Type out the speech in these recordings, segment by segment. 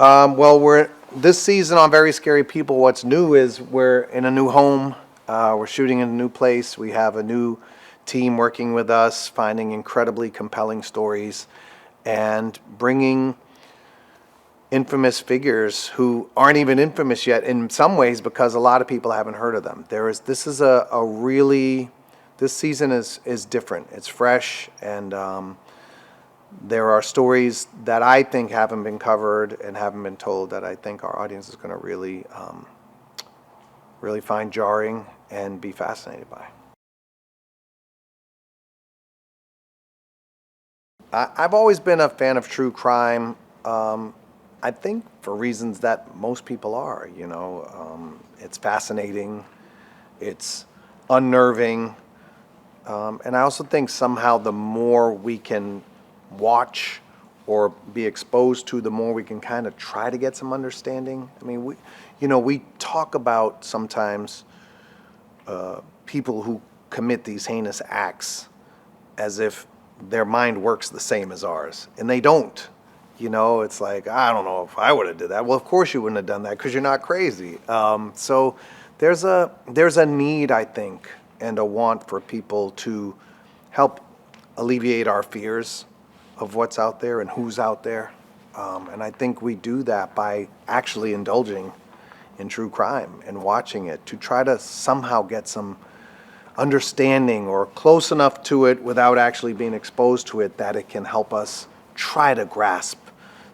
Well, we're this season on Very Scary People. What's new is we're in a new home. We're shooting in a new place. We have a new team working with us, finding incredibly compelling stories, and bringing infamous figures who aren't even infamous yet in some ways because a lot of people haven't heard of them. This is a really this season is different. It's fresh and. There are stories that I think haven't been covered and haven't been told that I think our audience is going to really find jarring and be fascinated by. I've always been a fan of true crime. I think for reasons that most people are. It's fascinating, it's unnerving, and I also think somehow the more we can watch or be exposed to, the more we can kind of try to get some understanding. I mean, we talk about sometimes people who commit these heinous acts as if their mind works the same as ours, and they don't. It's like, I don't know if I would have did that. Well, of course you wouldn't have done that because you're not crazy. So there's a need, I think, and a want for people to help alleviate our fears of what's out there and who's out there. And I think we do that by actually indulging in true crime and watching it to try to somehow get some understanding or close enough to it without actually being exposed to it that it can help us try to grasp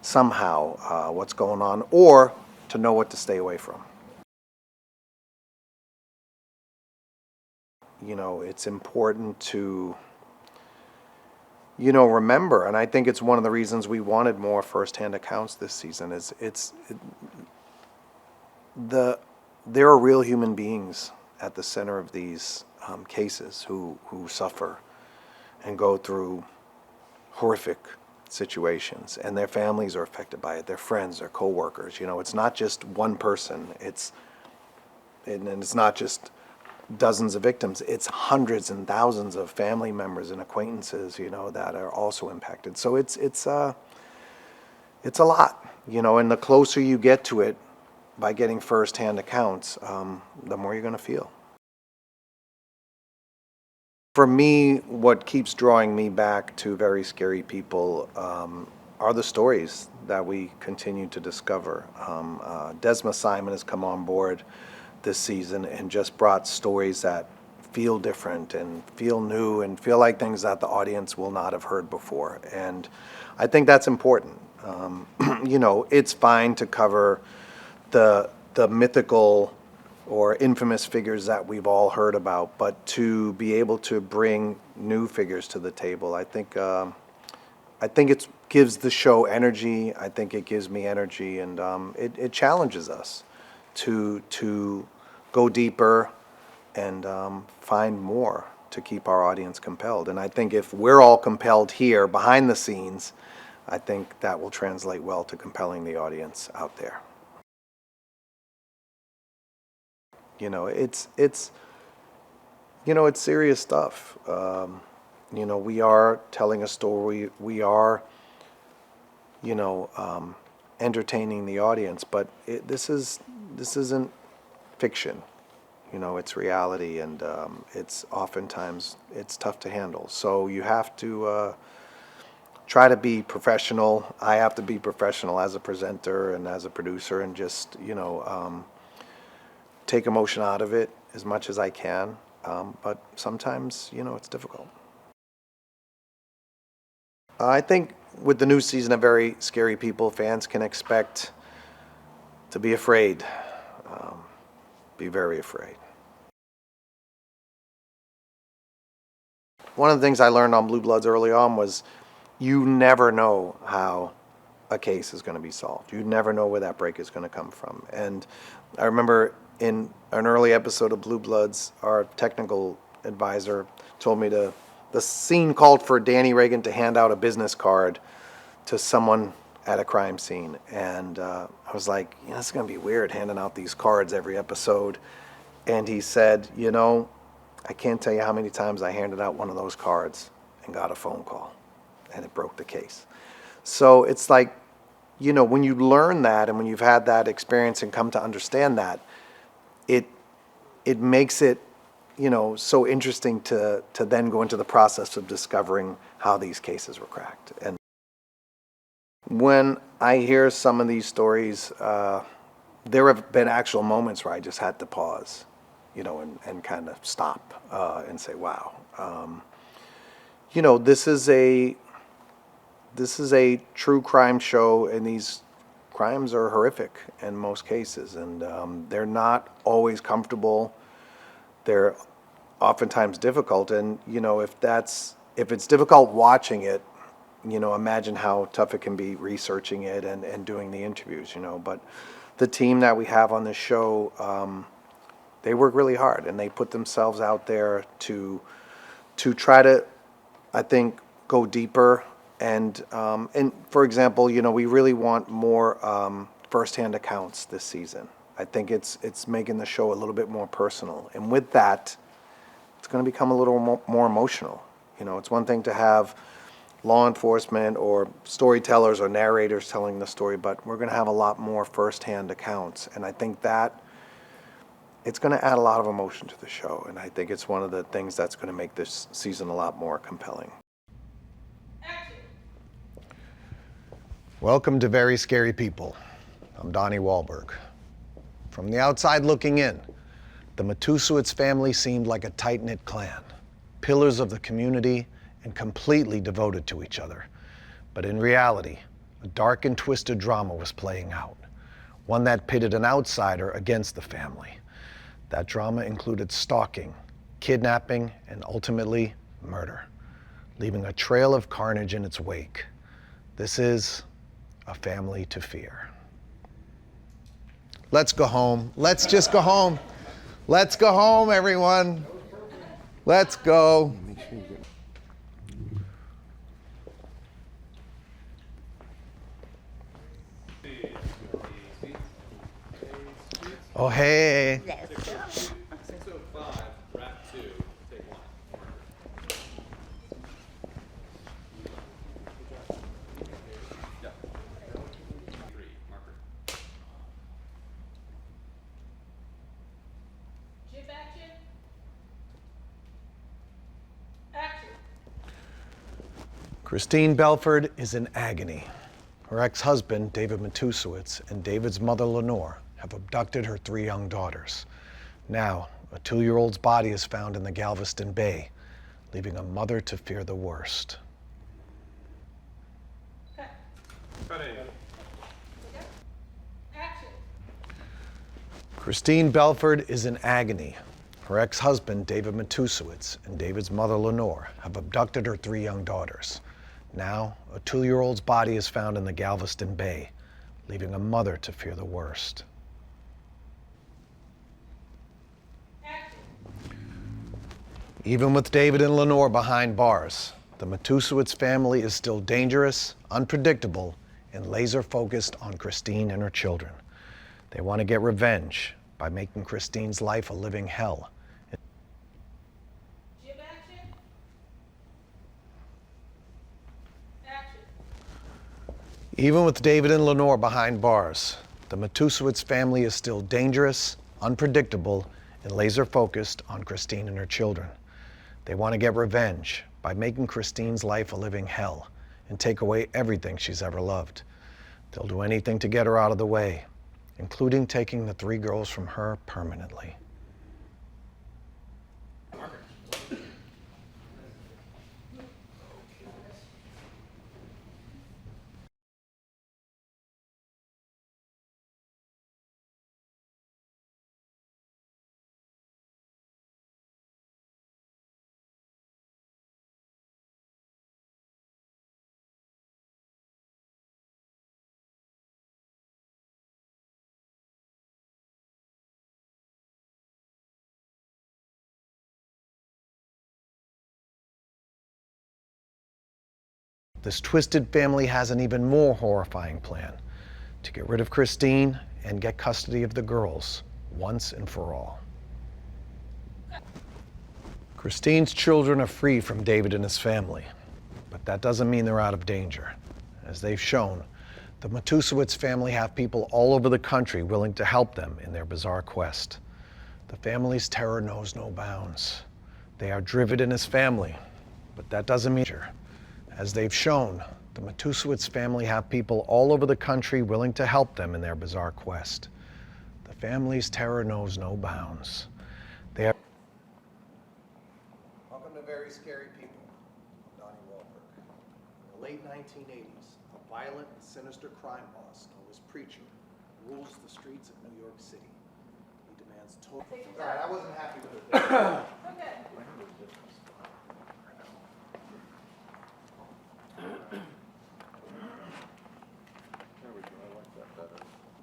somehow what's going on or to know what to stay away from. It's important to remember, and I think it's one of the reasons we wanted more firsthand accounts this season, there are real human beings at the center of these cases who suffer and go through horrific situations, and their families are affected by it, their friends, their coworkers. It's not just one person, and it's not just dozens of victims, it's hundreds and thousands of family members and acquaintances, that are also impacted. So it's a lot, and the closer you get to it by getting firsthand accounts, the more you're going to feel. For me, what keeps drawing me back to Very Scary People are the stories that we continue to discover. Desma Simon has come on board this season and just brought stories that feel different and feel new and feel like things that the audience will not have heard before. And I think that's important. It's fine to cover the mythical or infamous figures that we've all heard about, but to be able to bring new figures to the table, I think it gives the show energy. I think it gives me energy, and it challenges us to go deeper and find more to keep our audience compelled. And I think if we're all compelled here behind the scenes, I think that will translate well to compelling the audience out there. It's serious stuff. We are telling a story. We are, entertaining the audience, but this isn't fiction. It's reality, and it's oftentimes tough to handle. So you have to try to be professional. I have to be professional as a presenter and as a producer, and just take emotion out of it as much as I can. But sometimes it's difficult. I think with the new season of Very Scary People, fans can expect to be afraid. Be very afraid. One of the things I learned on Blue Bloods early on was you never know how a case is going to be solved. You never know where that break is going to come from. And I remember in an early episode of Blue Bloods, our technical advisor told me the scene called for Danny Reagan to hand out a business card to someone at a crime scene. And I was like, it's going to be weird handing out these cards every episode. And he said, I can't tell you how many times I handed out one of those cards and got a phone call, and it broke the case. So it's like, when you learn that and when you've had that experience and come to understand that, it makes it, so interesting to then go into the process of discovering how these cases were cracked. And when I hear some of these stories, there have been actual moments where I just had to pause, and kind of stop and say, wow. This is a true crime show, and these crimes are horrific in most cases, and they're not always comfortable. They're oftentimes difficult, and if it's difficult watching it, imagine how tough it can be researching it and doing the interviews. But the team that we have on this show, they work really hard, and they put themselves out there to try to, I think, go deeper. And for example, we really want more firsthand accounts this season. I think it's making the show a little bit more personal, and with that, it's going to become a little more emotional. It's one thing to have law enforcement or storytellers or narrators telling the story, but we're going to have a lot more firsthand accounts, and I think that it's going to add a lot of emotion to the show, and I think it's one of the things that's going to make this season a lot more compelling. Welcome to Very Scary People. I'm Donnie Wahlberg. From the outside looking in, the Matusitz family seemed like a tight-knit clan, pillars of the community and completely devoted to each other. But in reality, a dark and twisted drama was playing out, one that pitted an outsider against the family. That drama included stalking, kidnapping, and ultimately murder, leaving a trail of carnage in its wake. This is a family to fear. Let's go home. Let's just go home. Let's go home, everyone. Let's go. Oh, hey. Let's go. 605, wrap 2, take 1. Yeah. 3, marker. Chip action. Action. Christine Belford is in agony. Her ex-husband, David Matusitz, and David's mother, Lenore, have abducted her 3 young daughters. Now, a 2-year-old's body is found in the Galveston Bay, leaving a mother to fear the worst. Cut. Cutting. Action. Christine Belford is in agony. Her ex-husband, David Matusitz, and David's mother, Lenore, have abducted her 3 young daughters. Now, a 2-year-old's body is found in the Galveston Bay, leaving a mother to fear the worst. Even with David and Lenore behind bars, the Matusitz family is still dangerous, unpredictable, and laser-focused on Christine and her children. They want to get revenge by making Christine's life a living hell. Chip action. Action. Even with David and Lenore behind bars, the Matusitz family is still dangerous, unpredictable, and laser-focused on Christine and her children. They want to get revenge by making Christine's life a living hell and take away everything she's ever loved. They'll do anything to get her out of the way, including taking the 3 girls from her permanently. Marker. This twisted family has an even more horrifying plan: to get rid of Christine and get custody of the girls once and for all. Christine's children are free from David and his family, but that doesn't mean they're out of danger. As they've shown, The Matusitz family have people all over the country willing to help them in their bizarre quest. The family's terror knows no bounds. They are driven in his family, but that doesn't mean, as they've shown, the Matusitz family have people all over the country willing to help them in their bizarre quest. The family's terror knows no bounds. They are... Welcome to Very Scary People. I'm Donnie Wahlberg. In the late 1980s, a violent and sinister crime boss known as Preacher rules the streets of New York City. He demands total... All right, I wasn't happy with it. Okay.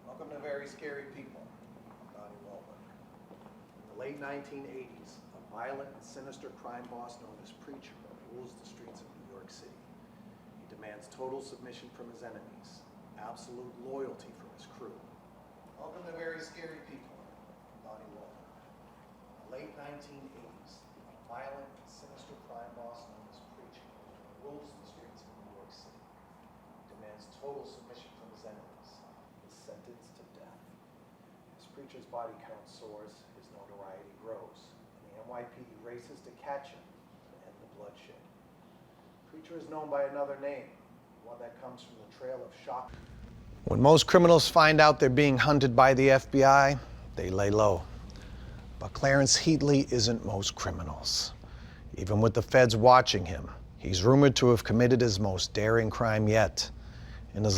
Welcome to Very Scary People. I'm Donnie Wahlberg. In the late 1980s, a violent and sinister crime boss known as Preacher rules the streets of New York City. He demands total submission from his enemies, absolute loyalty from his crew. Welcome to Very Scary People. I'm Donnie Wahlberg. In the late 1980s, a violent and sinister crime boss known as Preacher rules the streets of New York City. He demands total submission from his enemies, is sentenced to death. As Preacher's body count soars, his notoriety grows, and the NYPD races to catch him and end the bloodshed. Preacher is known by another name, one that comes from the trail of shock. When most criminals find out they're being hunted by the FBI, they lay low. But Clarence Heatley isn't most criminals. Even with the feds watching him, he's rumored to have committed his most daring crime yet. In his